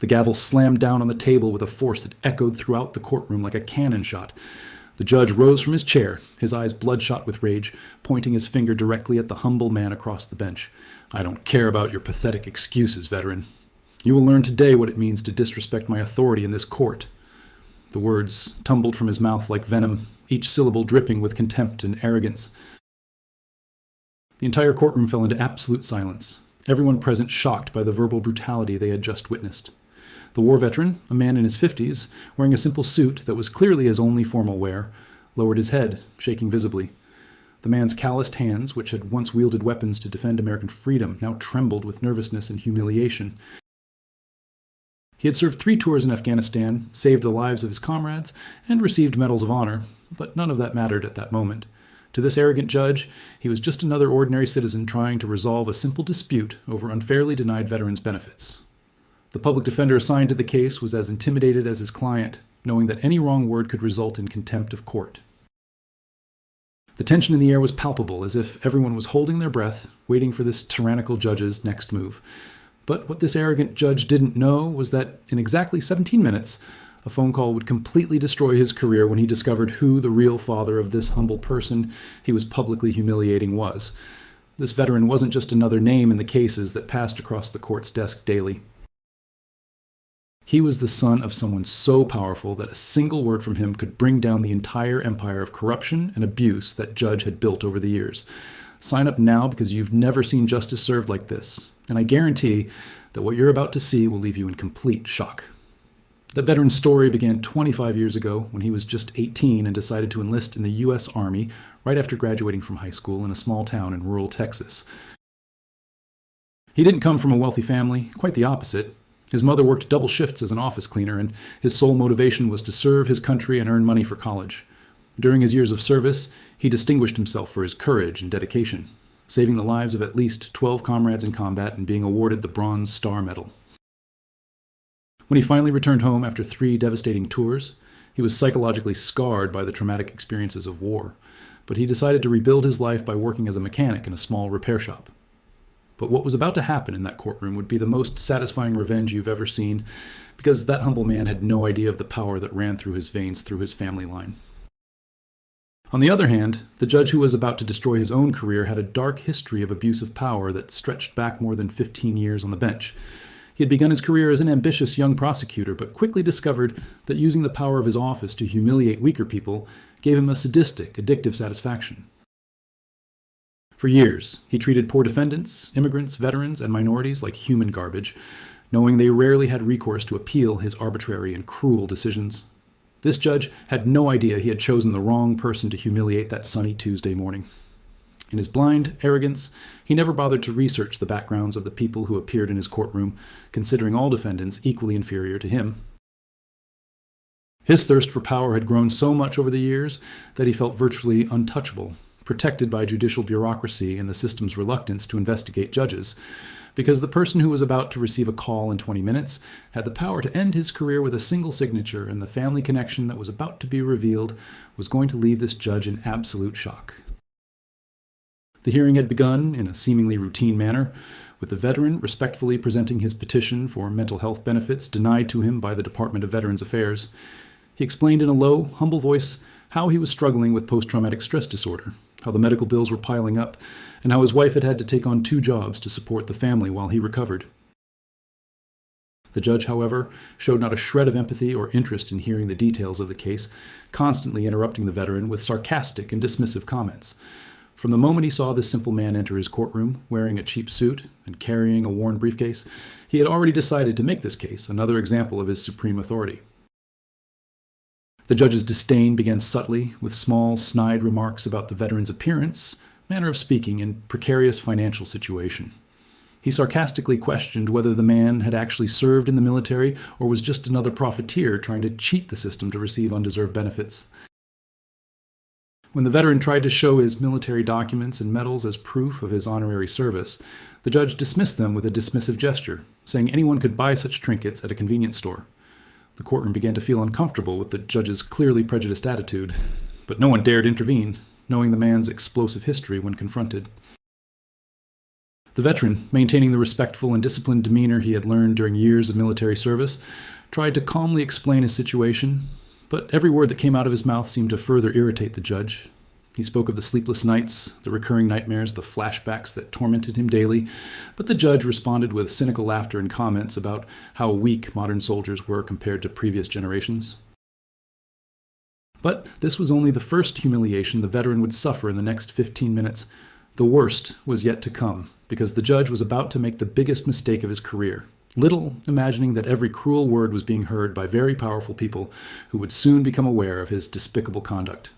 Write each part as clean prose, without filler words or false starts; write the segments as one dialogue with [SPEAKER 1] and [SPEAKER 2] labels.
[SPEAKER 1] The gavel slammed down on the table with a force that echoed throughout the courtroom like a cannon shot. The judge rose from his chair, his eyes bloodshot with rage, pointing his finger directly at the humble man across the bench. "I don't care about your pathetic excuses, veteran. You will learn today what it means to disrespect my authority in this court." The words tumbled from his mouth like venom, each syllable dripping with contempt and arrogance. The entire courtroom fell into absolute silence, everyone present shocked by the verbal brutality they had just witnessed. The war veteran, a man in his 50s, wearing a simple suit that was clearly his only formal wear, lowered his head, shaking visibly. The man's calloused hands, which had once wielded weapons to defend American freedom, now trembled with nervousness and humiliation. He had served 3 tours in Afghanistan, saved the lives of his comrades, and received medals of honor, but none of that mattered at that moment. To this arrogant judge, he was just another ordinary citizen trying to resolve a simple dispute over unfairly denied veterans' benefits. The public defender assigned to the case was as intimidated as his client, knowing that any wrong word could result in contempt of court. The tension in the air was palpable, as if everyone was holding their breath, waiting for this tyrannical judge's next move. But what this arrogant judge didn't know was that in exactly 17 minutes, a phone call would completely destroy his career when he discovered who the real father of this humble person he was publicly humiliating was. This veteran wasn't just another name in the cases that passed across the court's desk daily. He was the son of someone so powerful that a single word from him could bring down the entire empire of corruption and abuse that Judge had built over the years. Sign up now because you've never seen justice served like this, and I guarantee that what you're about to see will leave you in complete shock. The veteran's story began 25 years ago when he was just 18 and decided to enlist in the U.S. Army right after graduating from high school in a small town in rural Texas. He didn't come from a wealthy family, quite the opposite. His mother worked double shifts as an office cleaner, and his sole motivation was to serve his country and earn money for college. During his years of service, he distinguished himself for his courage and dedication, saving the lives of at least 12 comrades in combat and being awarded the Bronze Star Medal. When he finally returned home after 3 devastating tours, he was psychologically scarred by the traumatic experiences of war, but he decided to rebuild his life by working as a mechanic in a small repair shop. But what was about to happen in that courtroom would be the most satisfying revenge you've ever seen, because that humble man had no idea of the power that ran through his veins through his family line. On the other hand, the judge who was about to destroy his own career had a dark history of abuse of power that stretched back more than 15 years on the bench. He had begun his career as an ambitious young prosecutor, but quickly discovered that using the power of his office to humiliate weaker people gave him a sadistic, addictive satisfaction. For years, he treated poor defendants, immigrants, veterans, and minorities like human garbage, knowing they rarely had recourse to appeal his arbitrary and cruel decisions. This judge had no idea he had chosen the wrong person to humiliate that sunny Tuesday morning. In his blind arrogance, he never bothered to research the backgrounds of the people who appeared in his courtroom, considering all defendants equally inferior to him. His thirst for power had grown so much over the years that he felt virtually untouchable, protected by judicial bureaucracy and the system's reluctance to investigate judges, because the person who was about to receive a call in 20 minutes had the power to end his career with a single signature, and the family connection that was about to be revealed was going to leave this judge in absolute shock. The hearing had begun in a seemingly routine manner, with the veteran respectfully presenting his petition for mental health benefits denied to him by the Department of Veterans Affairs. He explained in a low, humble voice how he was struggling with post-traumatic stress disorder, how the medical bills were piling up, and how his wife had to take on 2 jobs to support the family while he recovered. The judge, however, showed not a shred of empathy or interest in hearing the details of the case, constantly interrupting the veteran with sarcastic and dismissive comments. From the moment he saw this simple man enter his courtroom, wearing a cheap suit and carrying a worn briefcase, he had already decided to make this case another example of his supreme authority. The judge's disdain began subtly, with small, snide remarks about the veteran's appearance, manner of speaking, and precarious financial situation. He sarcastically questioned whether the man had actually served in the military or was just another profiteer trying to cheat the system to receive undeserved benefits. When the veteran tried to show his military documents and medals as proof of his honorary service, the judge dismissed them with a dismissive gesture, saying anyone could buy such trinkets at a convenience store. The courtroom began to feel uncomfortable with the judge's clearly prejudiced attitude, but no one dared intervene, knowing the man's explosive history when confronted. The veteran, maintaining the respectful and disciplined demeanor he had learned during years of military service, tried to calmly explain his situation, but every word that came out of his mouth seemed to further irritate the judge. He spoke of the sleepless nights, the recurring nightmares, the flashbacks that tormented him daily, but the judge responded with cynical laughter and comments about how weak modern soldiers were compared to previous generations. But this was only the first humiliation the veteran would suffer in the next 15 minutes. The worst was yet to come, because the judge was about to make the biggest mistake of his career, little imagining that every cruel word was being heard by very powerful people who would soon become aware of his despicable conduct.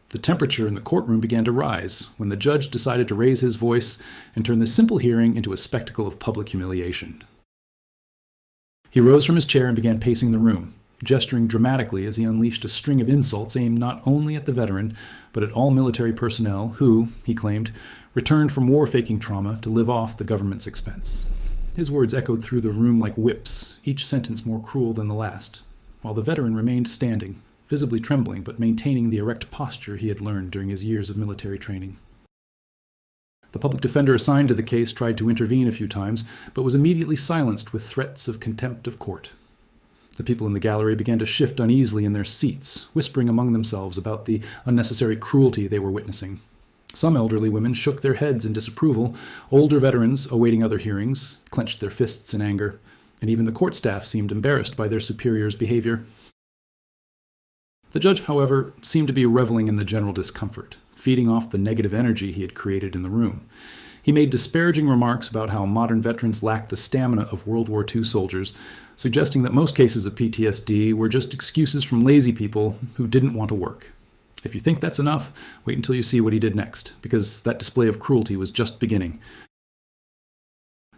[SPEAKER 1] The temperature in the courtroom began to rise when the judge decided to raise his voice and turn this simple hearing into a spectacle of public humiliation. He rose from his chair and began pacing the room, gesturing dramatically as he unleashed a string of insults aimed not only at the veteran, but at all military personnel who, he claimed, returned from war-faking trauma to live off the government's expense. His words echoed through the room like whips, each sentence more cruel than the last, while the veteran remained standing, visibly trembling but maintaining the erect posture he had learned during his years of military training. The public defender assigned to the case tried to intervene a few times, but was immediately silenced with threats of contempt of court. The people in the gallery began to shift uneasily in their seats, whispering among themselves about the unnecessary cruelty they were witnessing. Some elderly women shook their heads in disapproval, older veterans, awaiting other hearings, clenched their fists in anger, and even the court staff seemed embarrassed by their superiors' behavior. The judge, however, seemed to be reveling in the general discomfort, feeding off the negative energy he had created in the room. He made disparaging remarks about how modern veterans lacked the stamina of World War II soldiers, suggesting that most cases of PTSD were just excuses from lazy people who didn't want to work. If you think that's enough, wait until you see what he did next, because that display of cruelty was just beginning.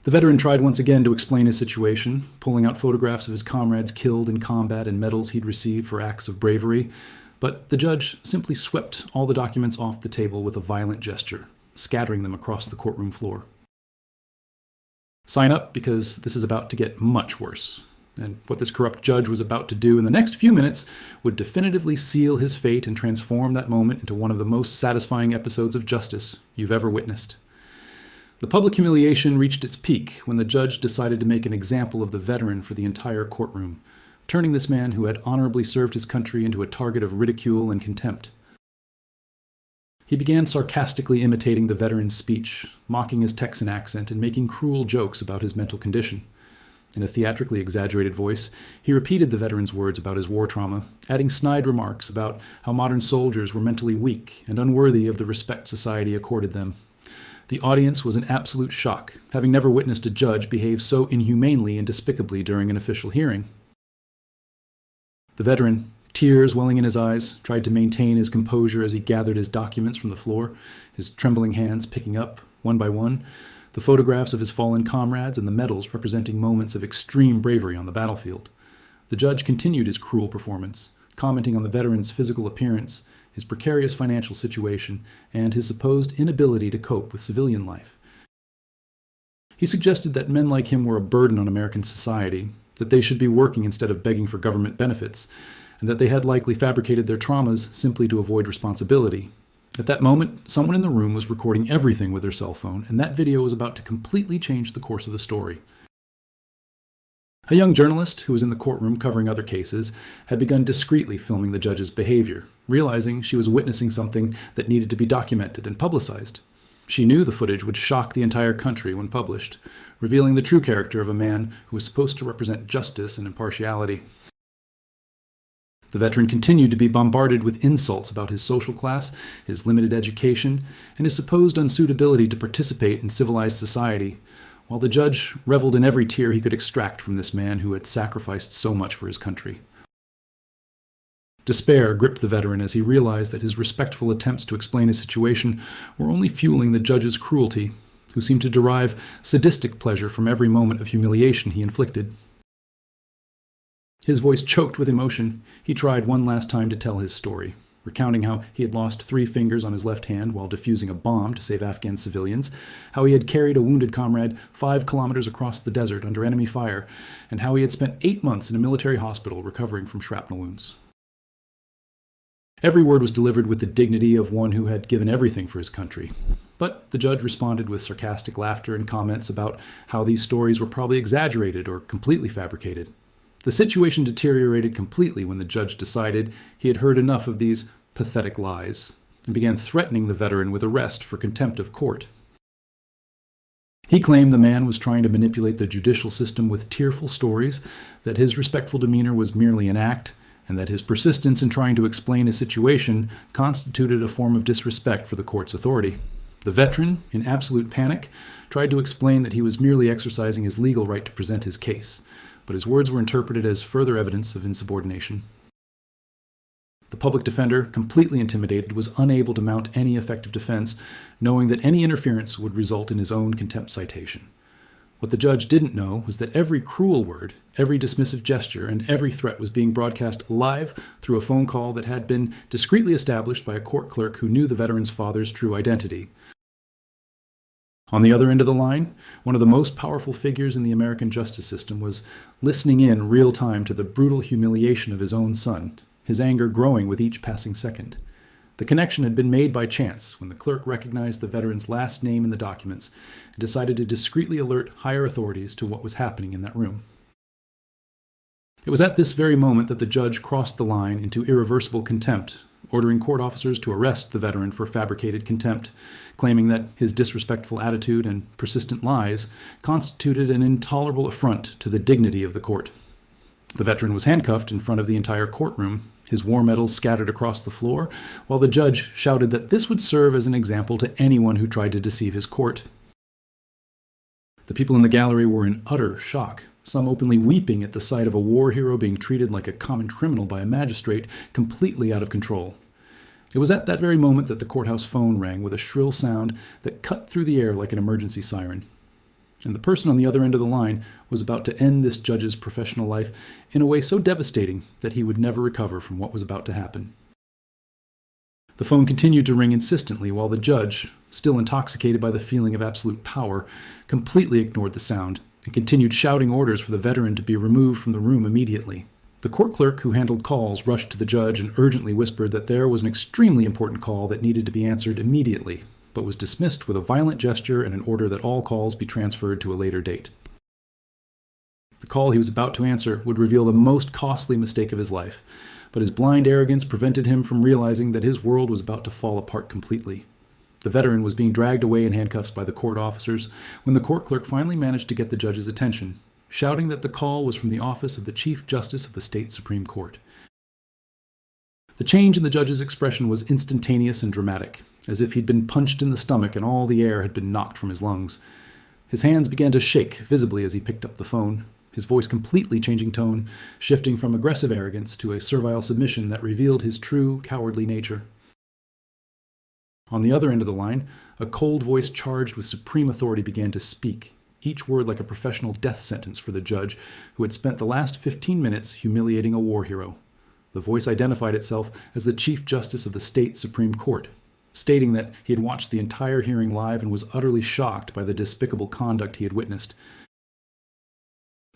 [SPEAKER 1] The veteran tried once again to explain his situation, pulling out photographs of his comrades killed in combat and medals he'd received for acts of bravery, but the judge simply swept all the documents off the table with a violent gesture, scattering them across the courtroom floor. Sign up, because this is about to get much worse. And what this corrupt judge was about to do in the next few minutes would definitively seal his fate and transform that moment into one of the most satisfying episodes of justice you've ever witnessed. The public humiliation reached its peak when the judge decided to make an example of the veteran for the entire courtroom, turning this man who had honorably served his country into a target of ridicule and contempt. He began sarcastically imitating the veteran's speech, mocking his Texan accent and making cruel jokes about his mental condition. In a theatrically exaggerated voice, he repeated the veteran's words about his war trauma, adding snide remarks about how modern soldiers were mentally weak and unworthy of the respect society accorded them. The audience was in absolute shock, having never witnessed a judge behave so inhumanely and despicably during an official hearing. The veteran, tears welling in his eyes, tried to maintain his composure as he gathered his documents from the floor, his trembling hands picking up, one by one, the photographs of his fallen comrades and the medals representing moments of extreme bravery on the battlefield. The judge continued his cruel performance, commenting on the veteran's physical appearance, his precarious financial situation, and his supposed inability to cope with civilian life. He suggested that men like him were a burden on American society, that they should be working instead of begging for government benefits, and that they had likely fabricated their traumas simply to avoid responsibility. At that moment, someone in the room was recording everything with their cell phone, and that video was about to completely change the course of the story. A young journalist who was in the courtroom covering other cases had begun discreetly filming the judge's behavior, realizing she was witnessing something that needed to be documented and publicized. She knew the footage would shock the entire country when published, revealing the true character of a man who was supposed to represent justice and impartiality. The veteran continued to be bombarded with insults about his social class, his limited education, and his supposed unsuitability to participate in civilized society, while the judge reveled in every tear he could extract from this man who had sacrificed so much for his country. Despair gripped the veteran as he realized that his respectful attempts to explain his situation were only fueling the judge's cruelty, who seemed to derive sadistic pleasure from every moment of humiliation he inflicted. His voice choked with emotion, he tried one last time to tell his story, recounting how he had lost 3 fingers on his left hand while defusing a bomb to save Afghan civilians, how he had carried a wounded comrade 5 kilometers across the desert under enemy fire, and how he had spent 8 months in a military hospital recovering from shrapnel wounds. Every word was delivered with the dignity of one who had given everything for his country. But the judge responded with sarcastic laughter and comments about how these stories were probably exaggerated or completely fabricated. The situation deteriorated completely when the judge decided he had heard enough of these pathetic lies and began threatening the veteran with arrest for contempt of court. He claimed the man was trying to manipulate the judicial system with tearful stories, that his respectful demeanor was merely an act, and that his persistence in trying to explain his situation constituted a form of disrespect for the court's authority. The veteran, in absolute panic, tried to explain that he was merely exercising his legal right to present his case, but his words were interpreted as further evidence of insubordination. The public defender, completely intimidated, was unable to mount any effective defense, knowing that any interference would result in his own contempt citation. What the judge didn't know was that every cruel word, every dismissive gesture, and every threat was being broadcast live through a phone call that had been discreetly established by a court clerk who knew the veteran's father's true identity. On the other end of the line, one of the most powerful figures in the American justice system was listening in real time to the brutal humiliation of his own son, his anger growing with each passing second. The connection had been made by chance when the clerk recognized the veteran's last name in the documents and decided to discreetly alert higher authorities to what was happening in that room. It was at this very moment that the judge crossed the line into irreversible contempt, ordering court officers to arrest the veteran for fabricated contempt, claiming that his disrespectful attitude and persistent lies constituted an intolerable affront to the dignity of the court. The veteran was handcuffed in front of the entire courtroom, his war medals scattered across the floor, while the judge shouted that this would serve as an example to anyone who tried to deceive his court. The people in the gallery were in utter shock, some openly weeping at the sight of a war hero being treated like a common criminal by a magistrate, completely out of control. It was at that very moment that the courthouse phone rang with a shrill sound that cut through the air like an emergency siren. And the person on the other end of the line was about to end this judge's professional life in a way so devastating that he would never recover from what was about to happen. The phone continued to ring insistently while the judge, still intoxicated by the feeling of absolute power, completely ignored the sound and continued shouting orders for the veteran to be removed from the room immediately. The court clerk who handled calls rushed to the judge and urgently whispered that there was an extremely important call that needed to be answered immediately, but was dismissed with a violent gesture and an order that all calls be transferred to a later date. The call he was about to answer would reveal the most costly mistake of his life, but his blind arrogance prevented him from realizing that his world was about to fall apart completely. The veteran was being dragged away in handcuffs by the court officers when the court clerk finally managed to get the judge's attention, shouting that the call was from the office of the Chief Justice of the State Supreme Court. The change in the judge's expression was instantaneous and dramatic, as if he'd been punched in the stomach and all the air had been knocked from his lungs. His hands began to shake visibly as he picked up the phone, his voice completely changing tone, shifting from aggressive arrogance to a servile submission that revealed his true, cowardly nature. On the other end of the line, a cold voice charged with supreme authority began to speak, each word like a professional death sentence for the judge who had spent the last 15 minutes humiliating a war hero. The voice identified itself as the Chief Justice of the State Supreme Court, stating that he had watched the entire hearing live and was utterly shocked by the despicable conduct he had witnessed.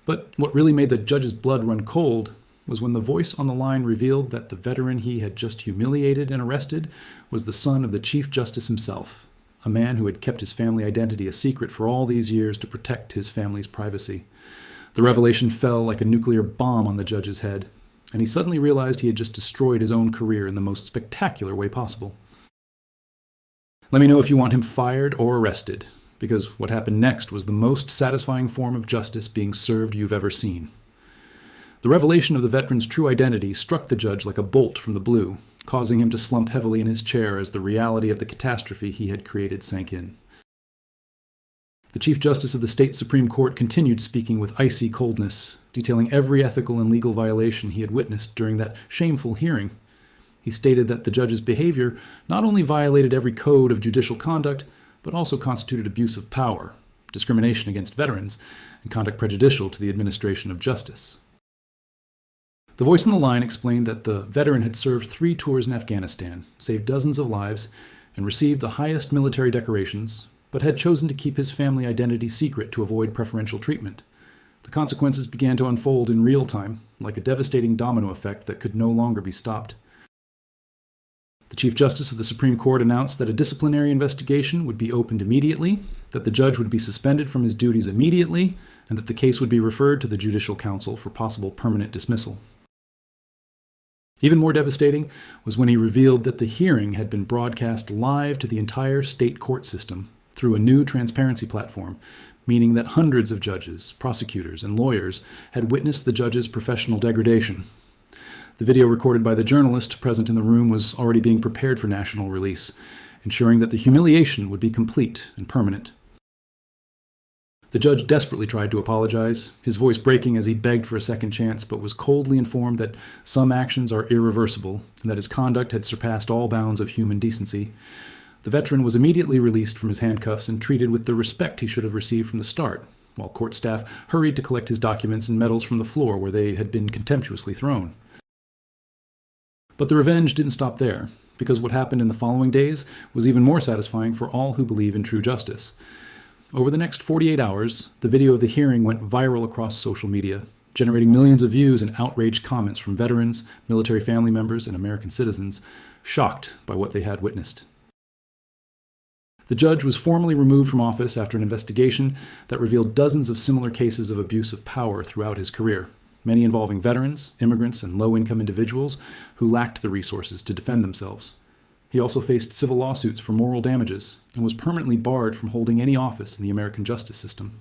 [SPEAKER 1] But what really made the judge's blood run cold was when the voice on the line revealed that the veteran he had just humiliated and arrested was the son of the Chief Justice himself, a man who had kept his family identity a secret for all these years to protect his family's privacy. The revelation fell like a nuclear bomb on the judge's head, and he suddenly realized he had just destroyed his own career in the most spectacular way possible. Let me know if you want him fired or arrested, because what happened next was the most satisfying form of justice being served you've ever seen. The revelation of the veteran's true identity struck the judge like a bolt from the blue, causing him to slump heavily in his chair as the reality of the catastrophe he had created sank in. The Chief Justice of the State Supreme Court continued speaking with icy coldness, detailing every ethical and legal violation he had witnessed during that shameful hearing. He stated that the judge's behavior not only violated every code of judicial conduct, but also constituted abuse of power, discrimination against veterans, and conduct prejudicial to the administration of justice. The voice on the line explained that the veteran had served 3 tours in Afghanistan, saved dozens of lives, and received the highest military decorations, but had chosen to keep his family identity secret to avoid preferential treatment. The consequences began to unfold in real time, like a devastating domino effect that could no longer be stopped. The Chief Justice of the Supreme Court announced that a disciplinary investigation would be opened immediately, that the judge would be suspended from his duties immediately, and that the case would be referred to the Judicial Council for possible permanent dismissal. Even more devastating was when he revealed that the hearing had been broadcast live to the entire state court system through a new transparency platform, meaning that hundreds of judges, prosecutors, and lawyers had witnessed the judge's professional degradation. The video recorded by the journalist present in the room was already being prepared for national release, ensuring that the humiliation would be complete and permanent. The judge desperately tried to apologize, his voice breaking as he begged for a second chance, but was coldly informed that some actions are irreversible and that his conduct had surpassed all bounds of human decency. The veteran was immediately released from his handcuffs and treated with the respect he should have received from the start, while court staff hurried to collect his documents and medals from the floor where they had been contemptuously thrown. But the revenge didn't stop there, because what happened in the following days was even more satisfying for all who believe in true justice. Over the next 48 hours, the video of the hearing went viral across social media, generating millions of views and outraged comments from veterans, military family members, and American citizens, shocked by what they had witnessed. The judge was formally removed from office after an investigation that revealed dozens of similar cases of abuse of power throughout his career, many involving veterans, immigrants, and low-income individuals who lacked the resources to defend themselves. He also faced civil lawsuits for moral damages and was permanently barred from holding any office in the American justice system.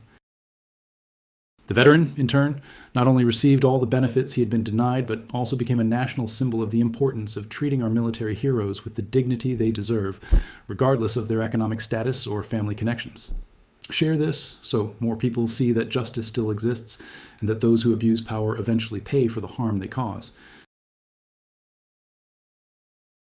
[SPEAKER 1] The veteran, in turn, not only received all the benefits he had been denied, but also became a national symbol of the importance of treating our military heroes with the dignity they deserve, regardless of their economic status or family connections. Share this so more people see that justice still exists and that those who abuse power eventually pay for the harm they cause.